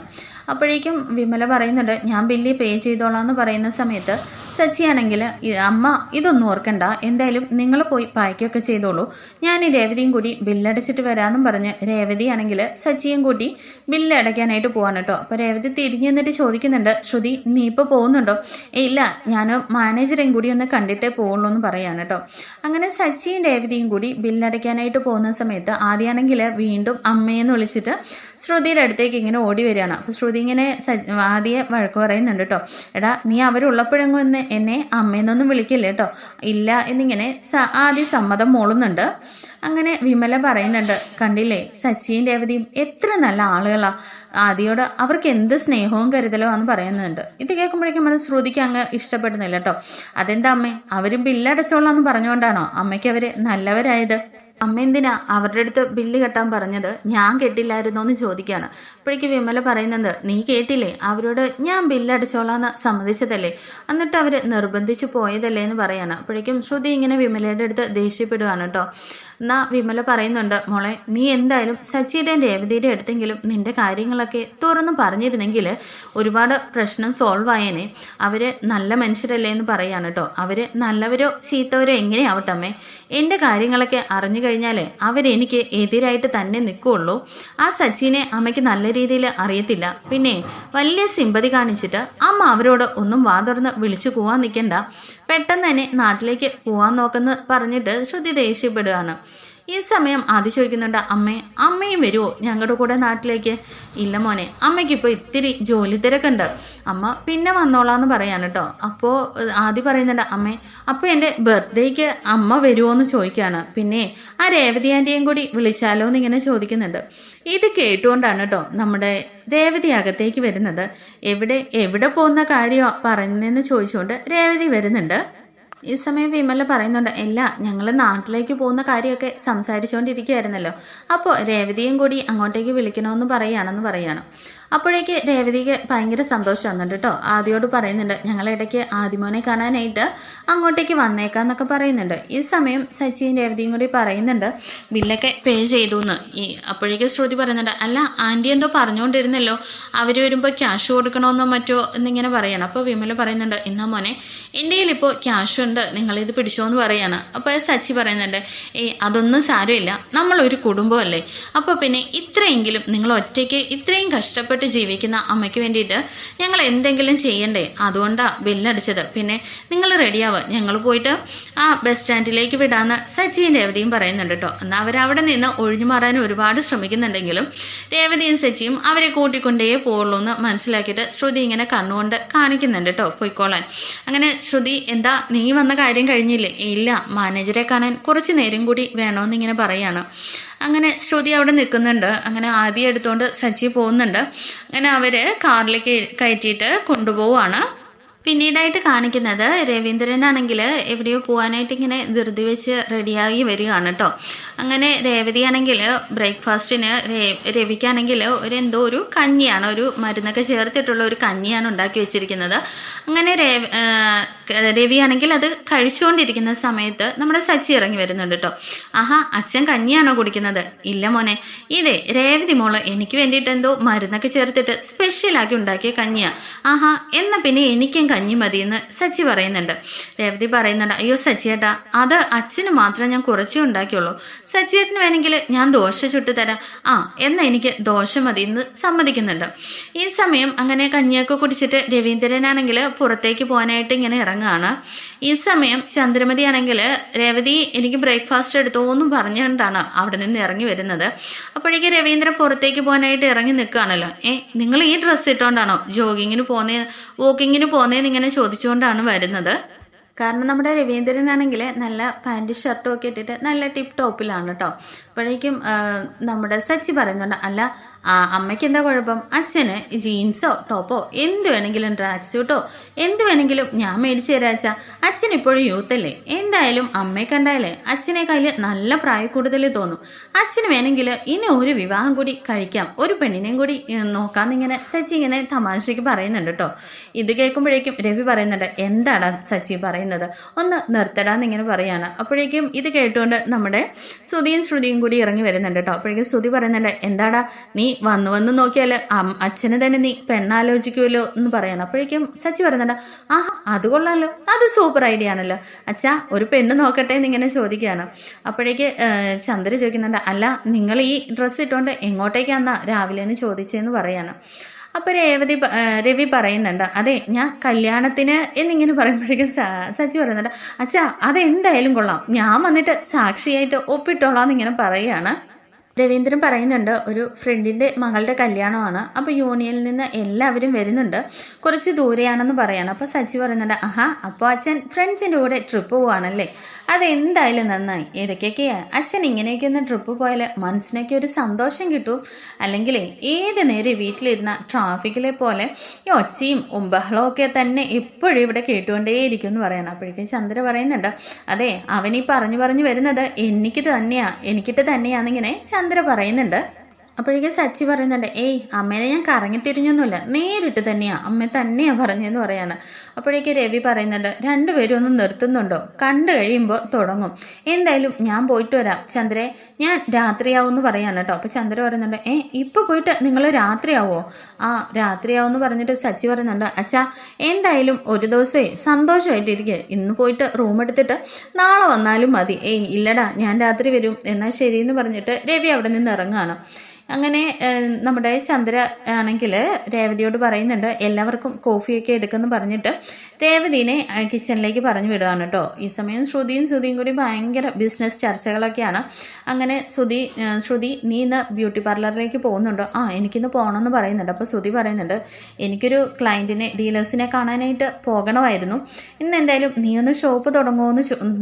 അപ്പോഴേക്കും വിമല പറയുന്നുണ്ട്, ഞാൻ ബില്ല് പേ ചെയ്തോളാം എന്ന് പറയുന്ന സമയത്ത് സച്ചിയാണെങ്കിൽ, അമ്മ ഇതൊന്നും ഓർക്കണ്ട, എന്തായാലും നിങ്ങൾ പോയി പായ്ക്കൊക്കെ ചെയ്തോളൂ, ഞാൻ രേവതിയും കൂടി ബില്ലടച്ചിട്ട് വരാമെന്നും പറഞ്ഞ് രേവതിയാണെങ്കിൽ സച്ചിയും കൂട്ടി ബില്ല് അടയ്ക്കാനായിട്ട് പോവാണ് കേട്ടോ. അപ്പോൾ രേവതി തിരിഞ്ഞു നിന്നിട്ട് ചോദിക്കുന്നുണ്ട്, ശ്രുതി നീ ഇപ്പോൾ പോകുന്നുണ്ടോ? ഇല്ല, ഞാൻ മാനേജറേയും കൂടി ഒന്ന് കണ്ടിട്ടേ പോകുള്ളൂ എന്ന് പറയാണ് കേട്ടോ. അങ്ങനെ സച്ചിയും രേവതിയും കൂടി ബില്ലടയ്ക്കാനായിട്ട് പോകുന്ന സമയത്ത് ആദ്യമാണെങ്കിൽ വീണ്ടും അമ്മയെന്ന് വിളിച്ചിട്ട് ശ്രുതിയുടെ അടുത്തേക്ക് ഇങ്ങനെ ഓടി വരികയാണ്. അപ്പോൾ ശ്രുതി ഇങ്ങനെ ആദ്യം വഴക്ക് പറയുന്നുണ്ട് കേട്ടോ, എടാ നീ അവരുള്ളപ്പോഴെങ്ങും എന്നെ അമ്മയെന്നൊന്നും വിളിക്കില്ലേ കേട്ടോ, ഇല്ല എന്നിങ്ങനെ ആദ്യം സമ്മതം മോളുന്നുണ്ട്. അങ്ങനെ വിമല പറയുന്നുണ്ട്, കണ്ടില്ലേ സച്ചിയും രേവതിയും എത്ര നല്ല ആളുകളാ, ആദിയോട് അവർക്ക് എന്ത് സ്നേഹവും കരുതലോ എന്ന് പറയുന്നുണ്ട്. ഇത് കേൾക്കുമ്പോഴേക്കും നമ്മുടെ ശ്രുതിക്ക് അങ്ങ് ഇഷ്ടപ്പെടുന്നില്ല കേട്ടോ. അതെന്താ അമ്മേ, അവർ ബില്ലടച്ചോളാം എന്ന് പറഞ്ഞുകൊണ്ടാണോ അമ്മയ്ക്ക് അവർ നല്ലവരായത്? അമ്മ എന്തിനാ അവരുടെ അടുത്ത് ബില്ല് കെട്ടാൻ പറഞ്ഞത്, ഞാൻ കെട്ടില്ലായിരുന്നോ എന്ന് ചോദിക്കുകയാണ്. അപ്പോഴേക്ക് വിമല പറയുന്നത്, നീ കേട്ടില്ലേ, അവരോട് ഞാൻ ബില്ലടച്ചോളാന്ന് സമ്മതിച്ചതല്ലേ, എന്നിട്ട് അവർ നിർബന്ധിച്ച് പോയതല്ലേ എന്ന് പറയാണ്. അപ്പോഴേക്കും ശ്രുതി ഇങ്ങനെ വിമലയുടെ അടുത്ത് ദേഷ്യപ്പെടുകയാണ് കേട്ടോ. എന്നാൽ വിമല പറയുന്നുണ്ട്, മോളെ നീ എന്തായാലും സച്ചിയുടെയും രേവതിയുടെ അടുത്തെങ്കിലും നിൻ്റെ കാര്യങ്ങളൊക്കെ തുറന്നു പറഞ്ഞിരുന്നെങ്കിൽ ഒരുപാട് പ്രശ്നം സോൾവ് ആയേനെ. അവർ നല്ല മനുഷ്യരല്ലേ എന്ന് പറയാണ് കേട്ടോ. അവർ നല്ലവരോ ചീത്തവരോ എങ്ങനെയാവട്ടെ അമ്മേ, എൻ്റെ കാര്യങ്ങളൊക്കെ അറിഞ്ഞു കഴിഞ്ഞാൽ അവരെനിക്ക് എതിരായിട്ട് തന്നെ നിൽക്കുകയുള്ളൂ. ആ സച്ചിനെ അമ്മയ്ക്ക് നല്ല രീതിയിൽ അറിയത്തില്ല, പിന്നെ വലിയ സിമ്പതി കാണിച്ചിട്ട് അമ്മ അവരോട് ഒന്നും വാതുറന്ന് വിളിച്ചു പോവാൻ നിൽക്കണ്ട, പെട്ടെന്ന് തന്നെ നാട്ടിലേക്ക് പോവാൻ നോക്കെന്ന് പറഞ്ഞിട്ട് ശ്രുതി ദേഷ്യപ്പെടുകയാണ്. ഈ സമയം ആദ്യം ചോദിക്കുന്നുണ്ട്, അമ്മയും വരുമോ ഞങ്ങളുടെ കൂടെ നാട്ടിലേക്ക്? ഇല്ല മോനെ, അമ്മയ്ക്കിപ്പോൾ ഇത്തിരി ജോലി തിരക്കുണ്ട്, അമ്മ പിന്നെ വന്നോളാന്ന് പറയാണ് കേട്ടോ. അപ്പോൾ ആദ്യം പറയുന്നുണ്ട്, അപ്പോൾ എൻ്റെ ബർത്ത്ഡേക്ക് അമ്മ വരുമോ എന്ന് ചോദിക്കുകയാണ്. പിന്നെ ആ രേവതി ആൻറ്റിയും കൂടി വിളിച്ചാലോ എന്നിങ്ങനെ ചോദിക്കുന്നുണ്ട്. ഇത് കേട്ടുകൊണ്ടാണ് കേട്ടോ നമ്മുടെ രേവതി അകത്തേക്ക് വരുന്നത്. എവിടെ പോകുന്ന കാര്യമാണ് പറയുന്നതെന്ന് ചോദിച്ചുകൊണ്ട് രേവതി വരുന്നുണ്ട്. ഈ സമയം വിമല പറയുന്നുണ്ട്, അല്ല ഞങ്ങൾ നാട്ടിലേക്ക് പോകുന്ന കാര്യമൊക്കെ സംസാരിച്ചുകൊണ്ടിരിക്കുകയായിരുന്നല്ലോ, അപ്പോൾ രേവതിയും കൂടി അങ്ങോട്ടേക്ക് വിളിക്കണമെന്ന് പറയാണ്. അപ്പോഴേക്ക് രേവതിക്ക് ഭയങ്കര സന്തോഷം വന്നിട്ട് കേട്ടോ. ആദ്യയോട് പറയുന്നുണ്ട്, ഞങ്ങളിടയ്ക്ക് ആദിമോനെ കാണാനായിട്ട് അങ്ങോട്ടേക്ക് വന്നേക്കാന്നൊക്കെ പറയുന്നുണ്ട്. ഈ സമയം സച്ചിയും രേവതിയും കൂടി പറയുന്നുണ്ട്, ബില്ലൊക്കെ പേ ചെയ്തു എന്ന്. അപ്പോഴേക്ക് ശ്രുതി പറയുന്നുണ്ട്, അല്ല ആൻറ്റി എന്തോ പറഞ്ഞുകൊണ്ടിരുന്നല്ലോ അവർ വരുമ്പോൾ ക്യാഷ് കൊടുക്കണമെന്നോ മറ്റോ എന്നിങ്ങനെ പറയണം. അപ്പോൾ വിമല പറയുന്നുണ്ട്, എന്നാ മോനെ എൻ്റെ കയ്യിൽ ഇപ്പോൾ ക്യാഷ് ഉണ്ട്, നിങ്ങളിത് പിടിച്ചോ എന്ന് പറയാണ്. അപ്പോൾ സച്ചി പറയുന്നുണ്ട്, അതൊന്നും സാരമില്ല, നമ്മളൊരു കുടുംബമല്ലേ, അപ്പോൾ പിന്നെ ഇത്രയെങ്കിലും നിങ്ങൾ ഒറ്റയ്ക്ക് ഇത്രയും കഷ്ടപ്പെട്ട് ജീവിക്കുന്ന അമ്മയ്ക്ക് വേണ്ടിയിട്ട് ഞങ്ങൾ എന്തെങ്കിലും ചെയ്യണ്ടേ, അതുകൊണ്ടാണ് ബില്ലടിച്ചത്. പിന്നെ നിങ്ങൾ റെഡിയാവുക, ഞങ്ങൾ പോയിട്ട് ആ ബസ് സ്റ്റാൻഡിലേക്ക് വിടാമെന്ന് സച്ചിയും രേവതിയും പറയുന്നുണ്ട് കേട്ടോ. എന്നാൽ അവരവിടെ നിന്ന് ഒഴിഞ്ഞു മാറാൻ ഒരുപാട് ശ്രമിക്കുന്നുണ്ടെങ്കിലും രേവതിയും സച്ചിയും അവരെ കൂട്ടിക്കൊണ്ടേ പോവുള്ളൂ എന്ന് മനസ്സിലാക്കിയിട്ട് ശ്രുതി ഇങ്ങനെ കണ്ണുകൊണ്ട് കാണിക്കുന്നുണ്ട് കേട്ടോ പൊയ്ക്കോളാൻ. അങ്ങനെ ശ്രുതി, എന്താ നീ വന്ന കാര്യം കഴിഞ്ഞില്ലേ? ഇല്ല, മാനേജറെ കാണാൻ കുറച്ച് നേരം കൂടി വേണമെന്ന് ഇങ്ങനെ പറയാണ്. അങ്ങനെ ശ്രുതി അവിടെ നിൽക്കുന്നുണ്ട്. അങ്ങനെ ആദ്യം എടുത്തുകൊണ്ട് സച്ചി പോകുന്നുണ്ട്. അങ്ങനെ അവർ കാറിലേക്ക് കയറ്റിയിട്ട് കൊണ്ടുപോവുകയാണ്. പിന്നീടായിട്ട് കാണിക്കുന്നത് രവീന്ദ്രനാണെങ്കിൽ എവിടെയോ പോകാനായിട്ട് ഇങ്ങനെ ധൃതി വെച്ച് റെഡിയായി വരികയാണ് കേട്ടോ. അങ്ങനെ രേവതിയാണെങ്കിൽ ബ്രേക്ക്ഫാസ്റ്റിന് രവിക്കാണെങ്കിൽ എന്തോ ഒരു കഞ്ഞിയാണ്, ഒരു മരുന്നൊക്കെ ചേർത്തിട്ടുള്ള ഒരു കഞ്ഞിയാണ് ഉണ്ടാക്കി വെച്ചിരിക്കുന്നത്. അങ്ങനെ രവിയാണെങ്കിൽ അത് കഴിച്ചുകൊണ്ടിരിക്കുന്ന സമയത്ത് നമ്മുടെ സച്ചി ഇറങ്ങി വരുന്നുണ്ട് കേട്ടോ. ആഹാ, അച്ഛൻ കഞ്ഞിയാണോ കുടിക്കുന്നത്? ഇല്ല മോനെ, ഇതേ രേവതി മോള് എനിക്ക് വേണ്ടിയിട്ട് എന്തോ മരുന്നൊക്കെ ചേർത്തിട്ട് സ്പെഷ്യലാക്കി ഉണ്ടാക്കിയ കഞ്ഞിയാ. ആഹാ, എന്നാൽ പിന്നെ എനിക്കും കഞ്ഞി മതിയെന്ന് സച്ചി പറയുന്നുണ്ട്. രേവതി പറയുന്നുണ്ട്, അയ്യോ സച്ചിയേട്ടാ, അത് അച്ഛന് മാത്രം ഞാൻ കുറച്ചേ ഉണ്ടാക്കിയുള്ളൂ. സച്ചിയേട്ടന് വേണമെങ്കിൽ ഞാൻ ദോശ ചുട്ടു തരാം. ആ, എന്നാൽ എനിക്ക് ദോശ മതി എന്ന് സമ്മതിക്കുന്നുണ്ട്. ഈ സമയം അങ്ങനെ കഞ്ഞിയൊക്കെ കുടിച്ചിട്ട് രവീന്ദ്രനാണെങ്കിൽ പുറത്തേക്ക് പോകാനായിട്ട് ഇങ്ങനെ ഇറങ്ങുകയാണ്. ഈ സമയം ചന്ദ്രമതി ആണെങ്കിൽ രേവതി എനിക്ക് ബ്രേക്ക്ഫാസ്റ്റ് എടുത്തോ എന്നും പറഞ്ഞുകൊണ്ടാണ് അവിടെ നിന്ന് ഇറങ്ങി വരുന്നത്. അപ്പോഴേക്ക് രവീന്ദ്രൻ പുറത്തേക്ക് പോകാനായിട്ട് ഇറങ്ങി നിൽക്കുകയാണല്ലോ. നിങ്ങൾ ഈ ഡ്രസ്സ് ഇട്ടുകൊണ്ടാണോ വോക്കിങ്ങിന് പോന്നേന്ന് ഇങ്ങനെ ചോദിച്ചുകൊണ്ടാണ് വരുന്നത്. കാരണം നമ്മുടെ രവീന്ദ്രനാണെങ്കിൽ നല്ല പാൻറ് ഷർട്ടും ഒക്കെ ഇട്ടിട്ട് നല്ല ടിപ്പ് ടോപ്പിലാണ് കേട്ടോ. അപ്പോഴേക്കും നമ്മുടെ സച്ചി പറയുന്നുണ്ട്, അല്ല അമ്മയ്ക്ക് എന്താ കുഴപ്പം? അച്ഛന് ജീൻസോ ടോപ്പോ എന്ത് വേണമെങ്കിലും ട്രാക്ക് സ്യൂട്ടോ എന്ത് വേണമെങ്കിലും ഞാൻ മേടിച്ചു തരാച്ചാ. അച്ഛൻ ഇപ്പോഴും യൂത്തല്ലേ, എന്തായാലും അമ്മയെ കണ്ടാലേ അച്ഛനേക്കാൾ നല്ല പ്രായ കൂടുതൽ തോന്നും. അച്ഛന് വേണമെങ്കിൽ ഇനി ഒരു വിവാഹം കൂടി കഴിക്കാം, ഒരു പെണ്ണിനെയും കൂടി നോക്കാമെന്നിങ്ങനെ സച്ചി ഇങ്ങനെ തമാശയ്ക്ക് പറയുന്നുണ്ട് കേട്ടോ. ഇത് കേൾക്കുമ്പോഴേക്കും രവി പറയുന്നുണ്ട്, എന്താടാ സച്ചി പറയുന്നത്, ഒന്ന് നിർത്തടാന്നിങ്ങനെ പറയാണ്. അപ്പോഴേക്കും ഇത് കേട്ടുകൊണ്ട് നമ്മുടെ ശ്രുതിയും കൂടി ഇറങ്ങി വരുന്നുണ്ട് കേട്ടോ. അപ്പോഴേക്കും ശ്രുതി പറയുന്നുണ്ട്, എന്താടാ നീ വന്ന് നോക്കിയാൽ അച്ഛന് തന്നെ നീ പെണ്ണാലോചിക്കുമല്ലോ എന്ന് പറയണം. അപ്പോഴേക്കും സച്ചി പറയുന്നുണ്ട്, ആഹാ അത് കൊള്ളാമല്ലോ, അത് സൂപ്പർ ഐഡിയ ആണല്ലോ അച്ഛാ, ഒരു പെണ്ണ് നോക്കട്ടെ എന്നിങ്ങനെ ചോദിക്കുകയാണ്. അപ്പോഴേക്ക് ചന്ദ്ര ചോദിക്കുന്നുണ്ട്, അല്ല നിങ്ങൾ ഈ ഡ്രസ്സ് ഇട്ടുകൊണ്ട് എങ്ങോട്ടേക്കാന്നാ രാവിലെ എന്ന് ചോദിച്ചതെന്ന് പറയാണ്. അപ്പോൾ രവി പറയുന്നുണ്ട്, അതെ ഞാൻ കല്യാണത്തിന് എന്നിങ്ങനെ പറയുമ്പോഴേക്കും സച്ചി പറയുന്നുണ്ട്, അച്ഛാ അതെന്തായാലും കൊള്ളാം, ഞാൻ വന്നിട്ട് സാക്ഷിയായിട്ട് ഒപ്പിട്ടോളാം എന്നിങ്ങനെ പറയുകയാണ്. രവീന്ദ്രൻ പറയുന്നുണ്ട്, ഒരു ഫ്രണ്ടിൻ്റെ മകളുടെ കല്യാണമാണ്, അപ്പോൾ യൂണിയനിൽ നിന്ന് എല്ലാവരും വരുന്നുണ്ട്, കുറച്ച് ദൂരെയാണെന്ന് പറയാണ്. അപ്പോൾ സച്ചി പറയുന്നുണ്ട്, ആഹാ അപ്പോൾ അച്ഛൻ ഫ്രണ്ട്സിൻ്റെ കൂടെ ട്രിപ്പ് പോവാണല്ലേ, അതെന്തായാലും നന്നായി. ഇടയ്ക്കൊക്കെ അച്ഛൻ ഇങ്ങനെയൊക്കെ ഒന്ന് ട്രിപ്പ് പോയാൽ മനസ്സിനൊക്കെ ഒരു സന്തോഷം കിട്ടും, അല്ലെങ്കിൽ ഏത് നേരം വീട്ടിലിരുന്ന ട്രാഫിക്കിലെ പോലെ ഈ ഒച്ചയും ബഹളവും ഒക്കെ തന്നെ എപ്പോഴും ഇവിടെ കേട്ടുകൊണ്ടേയിരിക്കും എന്ന് പറയണം. അപ്പോഴേക്കും ചന്ദ്ര പറയുന്നുണ്ട്, അതെ അവനീ പറഞ്ഞു വരുന്നത് എനിക്കിട്ട് തന്നെയാണെന്നിങ്ങനെ ചന്ദ്ര പറയുന്നുണ്ട്. അപ്പോഴേക്കും സച്ചി പറയുന്നുണ്ട്, അമ്മേനെ ഞാൻ കറങ്ങിത്തിരിഞ്ഞൊന്നുമില്ല, നേരിട്ട് തന്നെയാണ് അമ്മ തന്നെയാണ് പറഞ്ഞതെന്ന് പറയാണ്. അപ്പോഴേക്കും രവി പറയുന്നുണ്ട്, രണ്ടുപേരും ഒന്ന് നിർത്തുന്നുണ്ടോ, കണ്ടു കഴിയുമ്പോൾ തുടങ്ങും, എന്തായാലും ഞാൻ പോയിട്ട് വരാം ചന്ദ്രേ, ഞാൻ രാത്രിയാവും എന്ന് പറയാണ് കേട്ടോ. അപ്പോൾ ചന്ദ്ര പറയുന്നുണ്ട്, ഇപ്പോൾ പോയിട്ട് നിങ്ങൾ രാത്രിയാവോ? ആ രാത്രിയാവും എന്ന് പറഞ്ഞിട്ട് സച്ചി പറയുന്നുണ്ട്, അച്ഛാ എന്തായാലും ഒരു ദിവസമേ സന്തോഷമായിട്ടിരിക്കുക, ഇന്ന് പോയിട്ട് റൂം എടുത്തിട്ട് നാളെ വന്നാലും മതി. ഇല്ലടാ ഞാൻ രാത്രി വരും, എന്നാൽ ശരിയെന്ന് പറഞ്ഞിട്ട് രവി അവിടെ നിന്ന് ഇറങ്ങുകയാണ്. അങ്ങനെ നമ്മുടെ ചന്ദ്ര ആണെങ്കിൽ രേവതിയോട് പറയുന്നുണ്ട്, എല്ലാവർക്കും കോഫിയൊക്കെ എടുക്കുമെന്ന് പറഞ്ഞിട്ട് രേവതിനെ കിച്ചണിലേക്ക് പറഞ്ഞു വിടുകയാണ് കേട്ടോ. ഈ സമയം ശ്രുതിയും കൂടി ഭയങ്കര ബിസിനസ് ചർച്ചകളൊക്കെയാണ്. അങ്ങനെ ശ്രുതി നീ ഇന്ന് ബ്യൂട്ടി പാർലറിലേക്ക് പോകുന്നുണ്ടോ? എനിക്കിന്ന് പോകണമെന്ന് പറയുന്നുണ്ട്. അപ്പോൾ ശ്രുതി പറയുന്നുണ്ട്, എനിക്കൊരു ഡീലേഴ്സിനെ കാണാനായിട്ട് പോകണമായിരുന്നു, ഇന്ന് എന്തായാലും നീ ഒന്ന് ഷോപ്പ്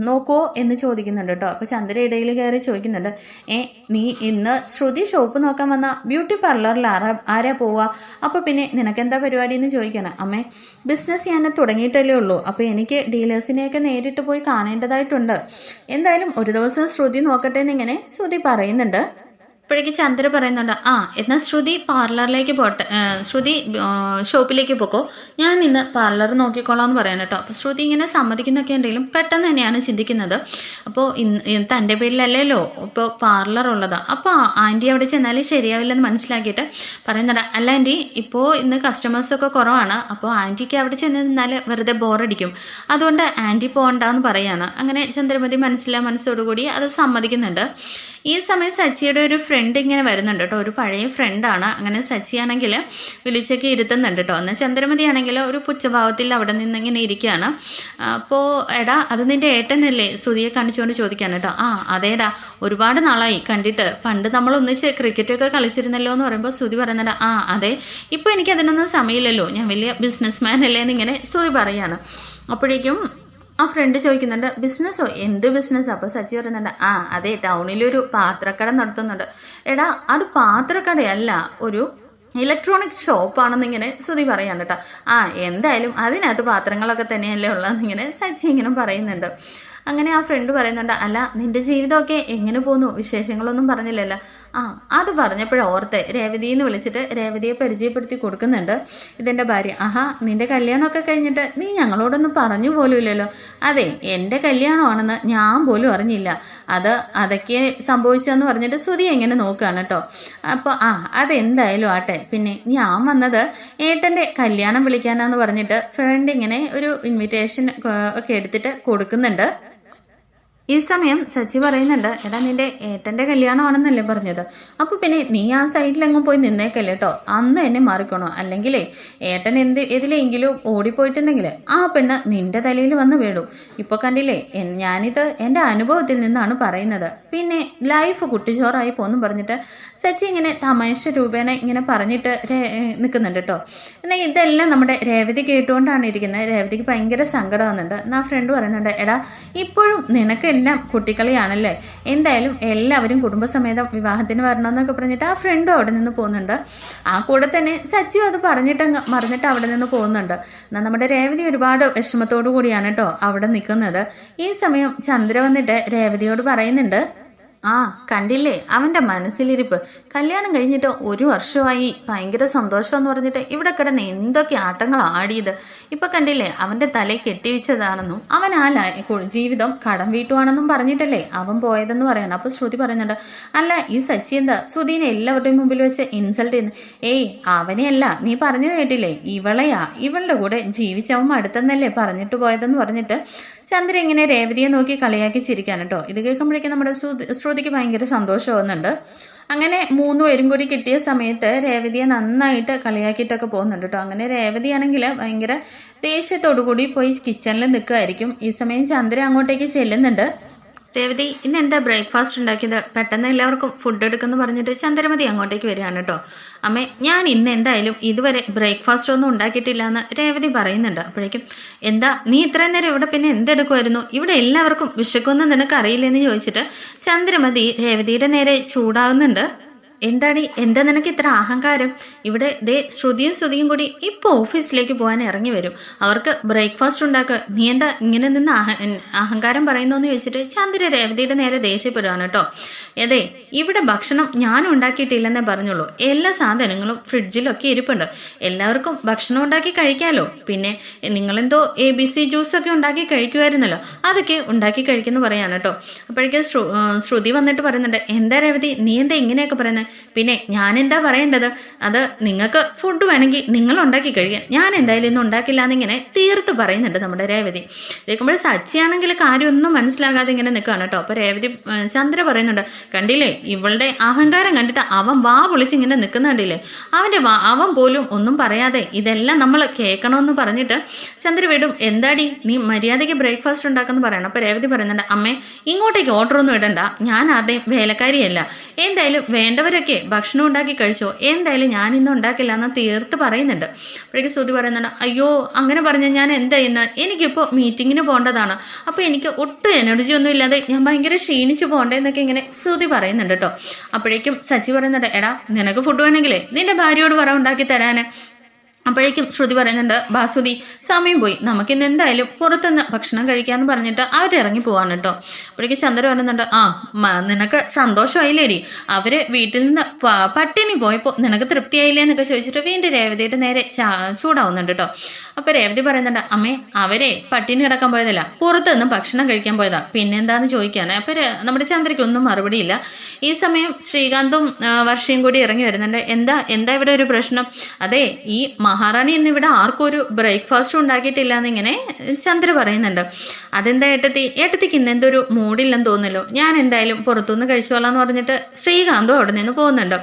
നോക്കുമോ എന്ന് ചോദിക്കുന്നുണ്ട് കേട്ടോ. അപ്പോൾ ചന്ദ്ര ഇടയിൽ കയറി ചോദിക്കുന്നുണ്ട്, നീ ഇന്ന് ശ്രുതി ഷോപ്പ് നോക്കാൻ വന്ന ബ്യൂട്ടി പാർലറിൽ ആരാ പോവുക? അപ്പോൾ പിന്നെ നിനക്കെന്താ പരിപാടി എന്ന് ചോദിക്കണം. അമ്മേ ബിസിനസ് ഞാൻ തുടങ്ങിയിട്ടല്ലേ ഉള്ളൂ, അപ്പോൾ എനിക്ക് ഡീലേഴ്സിനെയൊക്കെ നേരിട്ട് പോയി കാണേണ്ടതായിട്ടുണ്ട്, എന്തായാലും ഒരു ദിവസം ശ്രുതി നോക്കട്ടെ എന്നിങ്ങനെ ശ്രുതി പറയുന്നുണ്ട്. അപ്പോഴേക്ക് ചന്ദ്ര പറയുന്നുണ്ട്, എന്നാൽ ശ്രുതി പാർലറിലേക്ക് പോട്ടെ, ശ്രുതി ഷോപ്പിലേക്ക് പോക്കോ, ഞാൻ ഇന്ന് പാർലർ നോക്കിക്കോളാം എന്ന് പറയാൻ കേട്ടോ. അപ്പോൾ ശ്രുതി ഇങ്ങനെ സമ്മതിക്കുന്നൊക്കെ ഉണ്ടെങ്കിലും പെട്ടെന്ന് തന്നെയാണ് ചിന്തിക്കുന്നത്. അപ്പോൾ തൻ്റെ പേരിലല്ലല്ലോ ഇപ്പോൾ പാർലർ ഉള്ളത്, അപ്പോൾ ആൻറ്റി അവിടെ ചെന്നാൽ ശരിയാവില്ലെന്ന് മനസ്സിലാക്കിയിട്ട് പറയുന്നുണ്ട്, അല്ല ആൻറ്റി ഇപ്പോൾ ഇന്ന് കസ്റ്റമേഴ്സൊക്കെ കുറവാണ്, അപ്പോൾ ആൻറ്റിക്ക് അവിടെ ചെന്ന് നിന്നാൽ വെറുതെ ബോറടിക്കും, അതുകൊണ്ട് ആൻറ്റി പോകണ്ടെന്ന് പറയാണ്. അങ്ങനെ ചന്ദ്രമതി മനസ്സോടുകൂടി അത് സമ്മതിക്കുന്നുണ്ട്. ഈ സമയം സച്ചിയുടെ ഒരു ഫ്രണ്ട് ഇങ്ങനെ വരുന്നുണ്ട് കേട്ടോ, ഒരു പഴയ ഫ്രണ്ടാണ്. അങ്ങനെ സച്ചിയാണെങ്കിൽ വിളിച്ചൊക്കെ ഇരുത്തുന്നുണ്ട് കേട്ടോ. എന്നാൽ ചന്ദ്രമതി ആണെങ്കിൽ ഒരു പുച്ഛഭാവത്തിൽ അവിടെ നിന്ന് ഇങ്ങനെ ഇരിക്കുകയാണ്. അപ്പോൾ എടാ അത് നിൻ്റെ ഏട്ടനല്ലേ സുധിയെ കാണിച്ചുകൊണ്ട് ചോദിക്കാൻ കേട്ടോ. അതേടാ ഒരുപാട് നാളായി കണ്ടിട്ട്, പണ്ട് നമ്മൾ ഒന്നിച്ച് ക്രിക്കറ്റൊക്കെ കളിച്ചിരുന്നല്ലോ എന്ന് പറയുമ്പോൾ സുധി പറയുന്നുണ്ട്, അതെ ഇപ്പോൾ എനിക്ക് അതിനൊന്നും സമയമില്ലല്ലോ, ഞാൻ വലിയ ബിസിനസ് അല്ലേ എന്നിങ്ങനെ സുധി പറയാണ്. അപ്പോഴേക്കും ആ ഫ്രണ്ട് ചോദിക്കുന്നുണ്ട്, ബിസിനസ്സോ? എന്ത് ബിസിനസ്സോ? അപ്പോൾ സച്ചി പറയുന്നുണ്ട്, അതെ ടൗണിലൊരു പാത്രക്കട നടത്തുന്നുണ്ട്. എടാ അത് പാത്രക്കടയല്ല, ഒരു ഇലക്ട്രോണിക് ഷോപ്പാണെന്നിങ്ങനെ ശ്രുതി പറയാൻ കേട്ടോ. എന്തായാലും അതിനകത്ത് പാത്രങ്ങളൊക്കെ തന്നെയല്ലേ ഉള്ളതെന്നിങ്ങനെ സച്ചി ഇങ്ങനെ പറയുന്നുണ്ട്. അങ്ങനെ ആ ഫ്രണ്ട് പറയുന്നുണ്ട്, അല്ല നിൻ്റെ ജീവിതമൊക്കെ എങ്ങനെ പോന്നു, വിശേഷങ്ങളൊന്നും പറഞ്ഞില്ലല്ലോ. അത് പറഞ്ഞപ്പോഴോർത്ത് രേവതിന്ന് വിളിച്ചിട്ട് രേവതിയെ പരിചയപ്പെടുത്തി കൊടുക്കുന്നുണ്ട്. ഇതെൻ്റെ ഭാര്യ. നിൻ്റെ കല്യാണമൊക്കെ കഴിഞ്ഞിട്ട് നീ ഞങ്ങളോടൊന്നും പറഞ്ഞു പോലും ഇല്ലല്ലോ. അതെ, എൻ്റെ കല്യാണമാണെന്ന് ഞാൻ പോലും അറിഞ്ഞില്ല. അതൊക്കെ സംഭവിച്ചതെന്ന് പറഞ്ഞിട്ട് ശ്രുതി എങ്ങനെ നോക്കുകയാണ് കേട്ടോ. അപ്പോൾ അതെന്തായാലും ആട്ടെ. പിന്നെ ഞാൻ വന്നത് ഏട്ടൻ്റെ കല്യാണം വിളിക്കാനാന്ന് പറഞ്ഞിട്ട് ഫ്രണ്ട് ഇങ്ങനെ ഒരു ഇൻവിറ്റേഷൻ ഒക്കെ എടുത്തിട്ട് കൊടുക്കുന്നുണ്ട്. ഈ സമയം സച്ചി പറയുന്നുണ്ട്, എടാ നിൻ്റെ ഏട്ടൻ്റെ കല്യാണമാണെന്നല്ലേ പറഞ്ഞത്, അപ്പോൾ പിന്നെ നീ ആ സൈഡിലെങ്ങും പോയി നിന്നേക്കല്ലേ കേട്ടോ, അന്ന് എന്നെ മാറിക്കണോ, അല്ലെങ്കിലേ ഏട്ടൻ ഇതിലെങ്കിലും ഓടിപ്പോയിട്ടുണ്ടെങ്കിൽ ആ പെണ്ണ് നിൻ്റെ തലയിൽ വന്ന് വീഴും. ഇപ്പോൾ കണ്ടില്ലേ, ഞാനിത് എൻ്റെ അനുഭവത്തിൽ നിന്നാണ് പറയുന്നത്. പിന്നെ ലൈഫ് കുട്ടിച്ചോറായി പോന്നും പറഞ്ഞിട്ട് സച്ചി ഇങ്ങനെ തമാശ രൂപേണ ഇങ്ങനെ പറഞ്ഞിട്ട് നിൽക്കുന്നുണ്ട് കേട്ടോ. എന്നാൽ ഇതെല്ലാം നമ്മുടെ രേവതി കേട്ടുകൊണ്ടാണ് ഇരിക്കുന്നത്. രേവതിക്ക് ഭയങ്കര സങ്കടമാകുന്നുണ്ട്. എന്നാൽ ഫ്രണ്ട് പറയുന്നുണ്ട്, എടാ ഇപ്പോഴും നിനക്ക് എല്ലാം കുട്ടിക്കളിയാണല്ലേ, എന്തായാലും എല്ലാവരും കുടുംബസമേതം വിവാഹത്തിന് വരണമെന്നൊക്കെ പറഞ്ഞിട്ട് ആ ഫ്രണ്ടും അവിടെ നിന്ന് പോകുന്നുണ്ട്. ആ കൂടെ തന്നെ സച്ചിയും അത് മറിഞ്ഞിട്ട് അവിടെ നിന്ന് പോകുന്നുണ്ട്. എന്നാൽ നമ്മുടെ രേവതി ഒരുപാട് വിഷമത്തോടു കൂടിയാണ് കേട്ടോ അവിടെ നിൽക്കുന്നത്. ഈ സമയം ചന്ദ്ര വന്നിട്ട് രേവതിയോട് പറയുന്നുണ്ട്, കണ്ടില്ലേ അവൻ്റെ മനസ്സിലിരിപ്പ്, കല്യാണം കഴിഞ്ഞിട്ട് 1 വർഷമായി, ഭയങ്കര സന്തോഷമെന്ന് പറഞ്ഞിട്ട് ഇവിടെ കിടന്ന് എന്തൊക്കെ ആട്ടങ്ങൾ ആടിയത്. ഇപ്പം കണ്ടില്ലേ അവൻ്റെ തലയിൽ കെട്ടിവെച്ചതാണെന്നും അവൻ ജീവിതം കടം വീട്ടുവാണെന്നും പറഞ്ഞിട്ടല്ലേ അവൻ പോയതെന്ന് പറയണം. അപ്പോൾ ശ്രുതി പറയുന്നുണ്ട്, അല്ല ഈ സച്ചി എന്താ ശ്രുതിനെ എല്ലാവരുടെയും മുമ്പിൽ വെച്ച് ഇൻസൾട്ട് ചെയ്യുന്നു. അവനെയല്ല, നീ പറഞ്ഞത് കേട്ടില്ലേ, ഇവളുടെ കൂടെ ജീവിച്ചവൻ അടുത്തെന്നല്ലേ പറഞ്ഞിട്ട് പോയതെന്ന് പറഞ്ഞിട്ട് ചന്ദ്ര ഇങ്ങനെ രേവതിയെ നോക്കി കളിയാക്കി ചിരിക്കാൻ കേട്ടോ. ഇത് കേൾക്കുമ്പോഴേക്കും നമ്മുടെ ശ്രുതിക്ക് ഭയങ്കര സന്തോഷമാവുന്നുണ്ട്. അങ്ങനെ 3 പേരും കൂടി കിട്ടിയ സമയത്ത് രേവതിയെ നന്നായിട്ട് കളിയാക്കിയിട്ടൊക്കെ പോകുന്നുണ്ട് കേട്ടോ. അങ്ങനെ രേവതിയാണെങ്കിൽ ഭയങ്കര ദേഷ്യത്തോടു കൂടി പോയി കിച്ചണിൽ നിൽക്കുമായിരിക്കും. ഈ സമയം ചന്ദ്ര അങ്ങോട്ടേക്ക് ചെല്ലുന്നുണ്ട്. രേവതി ഇന്ന് എന്താ ബ്രേക്ക്ഫാസ്റ്റ് ഉണ്ടാക്കിയത്, പെട്ടെന്ന് എല്ലാവർക്കും ഫുഡ് എടുക്കുമെന്ന് പറഞ്ഞിട്ട് ചന്ദ്രമതി അങ്ങോട്ടേക്ക് വരികയാണ് കേട്ടോ. അമ്മേ ഞാൻ ഇന്ന് എന്തായാലും ഇതുവരെ ബ്രേക്ക്ഫാസ്റ്റ് ഒന്നും ഉണ്ടാക്കിയിട്ടില്ല എന്ന് രേവതി പറയുന്നുണ്ട്. അപ്പോഴേക്കും എന്താ നീ ഇത്രയും നേരം ഇവിടെ പിന്നെ എന്തെടുക്കുമായിരുന്നു, ഇവിടെ എല്ലാവർക്കും വിശക്കുമെന്ന് നിനക്ക് അറിയില്ലെന്ന് ചോദിച്ചിട്ട് ചന്ദ്രമതി രേവതിയുടെ നേരെ ചൂടാകുന്നുണ്ട്. എന്താ നിനക്ക് ഇത്ര അഹങ്കാരം, ഇവിടെ ശ്രുതിയും കൂടി ഇപ്പോൾ ഓഫീസിലേക്ക് പോകാൻ ഇറങ്ങി വരും, അവർക്ക് ബ്രേക്ക്ഫാസ്റ്റ് ഉണ്ടാക്കുക, നീ എന്താ ഇങ്ങനെ നിന്ന് അഹങ്കാരം പറയുന്നോന്ന് ചോദിച്ചിട്ട് ചന്ദ്ര രേവതിയുടെ നേരെ ദേഷ്യപ്പെടുകയാണ് കേട്ടോ. ഇവിടെ ഭക്ഷണം ഞാൻ ഉണ്ടാക്കിയിട്ടില്ലെന്നേ പറഞ്ഞുള്ളൂ, എല്ലാ സാധനങ്ങളും ഫ്രിഡ്ജിലൊക്കെ ഇരിപ്പുണ്ട്, എല്ലാവർക്കും ഭക്ഷണം ഉണ്ടാക്കി കഴിക്കാമല്ലോ. പിന്നെ നിങ്ങളെന്തോ ABC ജ്യൂസൊക്കെ ഉണ്ടാക്കി കഴിക്കുമായിരുന്നല്ലോ, അതൊക്കെ ഉണ്ടാക്കി കഴിക്കുമെന്ന് പറയാണ് കേട്ടോ. അപ്പോഴേക്കും ശ്രുതി വന്നിട്ട് പറയുന്നുണ്ട്, എന്താ രേവതി നീ എന്താ ഇങ്ങനെയൊക്കെ പറയുന്നത്, പിന്നെ ഞാൻ എന്താ പറയേണ്ടത്, അത് നിങ്ങൾക്ക് ഫുഡ് വേണമെങ്കിൽ നിങ്ങൾ ഉണ്ടാക്കി കഴിക്കുക, ഞാൻ എന്തായാലും ഇന്ന് ഉണ്ടാക്കില്ല എന്നിങ്ങനെ തീർത്ത് പറയുന്നുണ്ട് നമ്മുടെ രേവതി. കേൾക്കുമ്പോൾ സച്ചിയാണെങ്കിൽ കാര്യമൊന്നും മനസ്സിലാകാതെ ഇങ്ങനെ നിൽക്കുകയാണ് കേട്ടോ. അപ്പോൾ രേവതി ചന്ദ്ര പറയുന്നുണ്ട്, കണ്ടില്ലേ ഇവളുടെ അഹങ്കാരം കണ്ടിട്ട് അവൻ വാ വിളിച്ചിങ്ങനെ നിൽക്കുന്ന കണ്ടില്ലേ, അവൻ പോലും ഒന്നും പറയാതെ ഇതെല്ലാം നമ്മൾ കേൾക്കണമെന്ന് പറഞ്ഞിട്ട് ചന്ദ്ര വീടും എന്താടി നീ മര്യാദയ്ക്ക് ബ്രേക്ക്ഫാസ്റ്റ് ഉണ്ടാക്കുമെന്ന് പറയണം. അപ്പോൾ രേവതി പറയുന്നുണ്ട്, അമ്മേ ഇങ്ങോട്ടേക്ക് ഓർഡറൊന്നും ഇടണ്ട, ഞാൻ ആരുടെയും വേലക്കാരിയല്ല, എന്തായാലും വേണ്ടവരൊക്കെ ഭക്ഷണം ഉണ്ടാക്കി കഴിച്ചോ, എന്തായാലും ഞാൻ ഇന്ന് ഉണ്ടാക്കില്ല എന്ന് തീർത്ത് പറയുന്നുണ്ട്. അപ്പോഴേക്ക് ശ്രുതി പറയുന്നുണ്ട്, അയ്യോ അങ്ങനെ പറഞ്ഞാൽ ഞാൻ എന്താ ഇന്ന്, എനിക്കിപ്പോൾ മീറ്റിങ്ങിന് പോകേണ്ടതാണ്, അപ്പോൾ എനിക്ക് ഒട്ടും എനർജി ഒന്നും ഇല്ലാതെ ഞാൻ ഭയങ്കര ക്ഷീണിച്ച് പോകേണ്ടതെന്നൊക്കെ ഇങ്ങനെ ശ്രുതി പറയുന്നുണ്ട് കേട്ടോ. അപ്പോഴേക്കും സച്ചി പറയുന്നുണ്ട്, എടാ നിനക്ക് ഫുഡ് വേണമെങ്കിലേ നിന്റെ ഭാര്യയോട് പറ ഉണ്ടാക്കി തരാൻ. അപ്പോഴേക്കും ശ്രുതി പറയുന്നുണ്ട്, ബാസുതി സമയം പോയി, നമുക്കിന്ന് എന്തായാലും പുറത്തുനിന്ന് ഭക്ഷണം കഴിക്കാമെന്ന് പറഞ്ഞിട്ട് അവരിറങ്ങി പോവാണ് കേട്ടോ. അപ്പോഴേക്കും ചന്ദ്ര പറയുന്നുണ്ട്, നിനക്ക് സന്തോഷമായില്ലേടി, അവര് വീട്ടിൽ നിന്ന് പട്ടിണി പോയപ്പോൾ നിനക്ക് തൃപ്തിയായില്ലേ എന്നൊക്കെ ചോദിച്ചിട്ട് വീണ്ടും രേവതിയുടെ നേരെ ചൂടാവുന്നുണ്ട് കേട്ടോ. അപ്പോൾ രേവതി പറയുന്നുണ്ട്, അമ്മേ അവരെ പട്ടിണി കിടക്കാൻ പോയതല്ല, പുറത്തുനിന്ന് ഭക്ഷണം കഴിക്കാൻ പോയതാ, പിന്നെന്താന്ന് ചോദിക്കാണ്. അപ്പോൾ നമ്മുടെ ചന്ദ്രയ്ക്കൊന്നും മറുപടിയില്ല. ഈ സമയം ശ്രീകാന്തും വർഷയും കൂടി ഇറങ്ങി വരുന്നുണ്ട്. എന്താ ഇവിടെ ഒരു പ്രശ്നം, അതെ ഈ മഹാറാണി എന്നിവിടെ ആർക്കും ഒരു ബ്രേക്ക്ഫാസ്റ്റ് ഉണ്ടാക്കിയിട്ടില്ല എന്നിങ്ങനെ ചന്ദ്ര പറയുന്നുണ്ട്. അതെന്താ ഏട്ടത്തിക്ക് ഇന്ന് എന്തൊരു മൂഡില്ലെന്ന് തോന്നല്ലോ, ഞാൻ എന്തായാലും പുറത്തുനിന്ന് കഴിച്ചോളാം എന്ന് പറഞ്ഞിട്ട് ശ്രീകാന്തും അവിടെ നിന്ന് പോകുന്നുണ്ട്.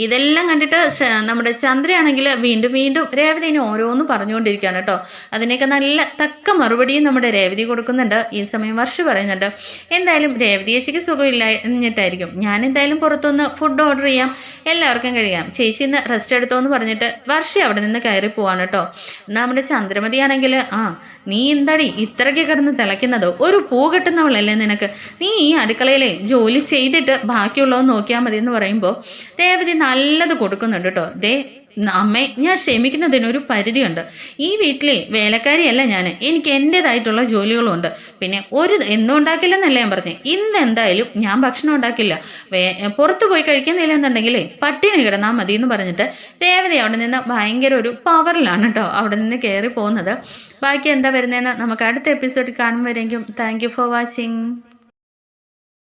ഇതെല്ലാം കണ്ടിട്ട് നമ്മുടെ ചന്ദ്രയാണെങ്കിൽ വീണ്ടും രേവതിനെ ഓരോന്ന് പറഞ്ഞുകൊണ്ടിരിക്കുകയാണ് കേട്ടോ. അതിനൊക്കെ നല്ല തക്ക മറുപടിയും നമ്മുടെ രേവതി കൊടുക്കുന്നുണ്ട്. ഈ സമയം വർഷ പറയുന്നുണ്ട്, എന്തായാലും രേവതി ചേച്ചിക്ക് സുഖമില്ലാഞ്ഞിട്ടായിരിക്കും, ഞാൻ എന്തായാലും പുറത്തുനിന്ന് ഫുഡ് ഓർഡർ ചെയ്യാം, എല്ലാവർക്കും കഴിയാം, ചേച്ചി ഇന്ന് റെസ്റ്റ് എടുത്തോന്ന് പറഞ്ഞിട്ട് വർഷ അവിടെ നിന്ന് കയറി പോവാണ് കേട്ടോ. നമ്മുടെ ചന്ദ്രമതിയാണെങ്കിൽ നീ എന്താടി ഇത്രയ്ക്ക് കിടന്ന് തിളയ്ക്കുന്നത്, ഒരു പൂ കിട്ടുന്നവളല്ലേ നിനക്ക്, നീ ഈ അടുക്കളയിലെ ജോലി ചെയ്തിട്ട് ബാക്കിയുള്ളവന്ന് നോക്കിയാൽ മതി എന്ന് പറയുമ്പോൾ രേവതി നല്ലത് കൊടുക്കുന്നുണ്ട് കേട്ടോ. അമ്മേ ഞാൻ ക്ഷമിക്കുന്നതിനൊരു പരിധിയുണ്ട്. ഈ വീട്ടിലെ വേലക്കാരിയല്ല ഞാൻ, എനിക്ക് എൻ്റേതായിട്ടുള്ള ജോലികളുമുണ്ട്. പിന്നെ എന്നും ഉണ്ടാക്കില്ലെന്നല്ല ഞാൻ പറഞ്ഞത്, ഇന്ന് എന്തായാലും ഞാൻ ഭക്ഷണം ഉണ്ടാക്കില്ല. പുറത്ത് പോയി കഴിക്കുന്നില്ല എന്നുണ്ടെങ്കിൽ പട്ടിണി കിടന്നാൽ മതി എന്ന് പറഞ്ഞിട്ട് രേവതി അവിടെ നിന്ന് ഭയങ്കര ഒരു പവറിലാണ് കേട്ടോ അവിടെ നിന്ന് കയറി പോകുന്നത്. ബാക്കി എന്താ വരുന്നതെന്ന് നമുക്ക് അടുത്ത എപ്പിസോഡിൽ കാണുമ്പോഴേക്കും താങ്ക് യു ഫോർ വാച്ചിങ്.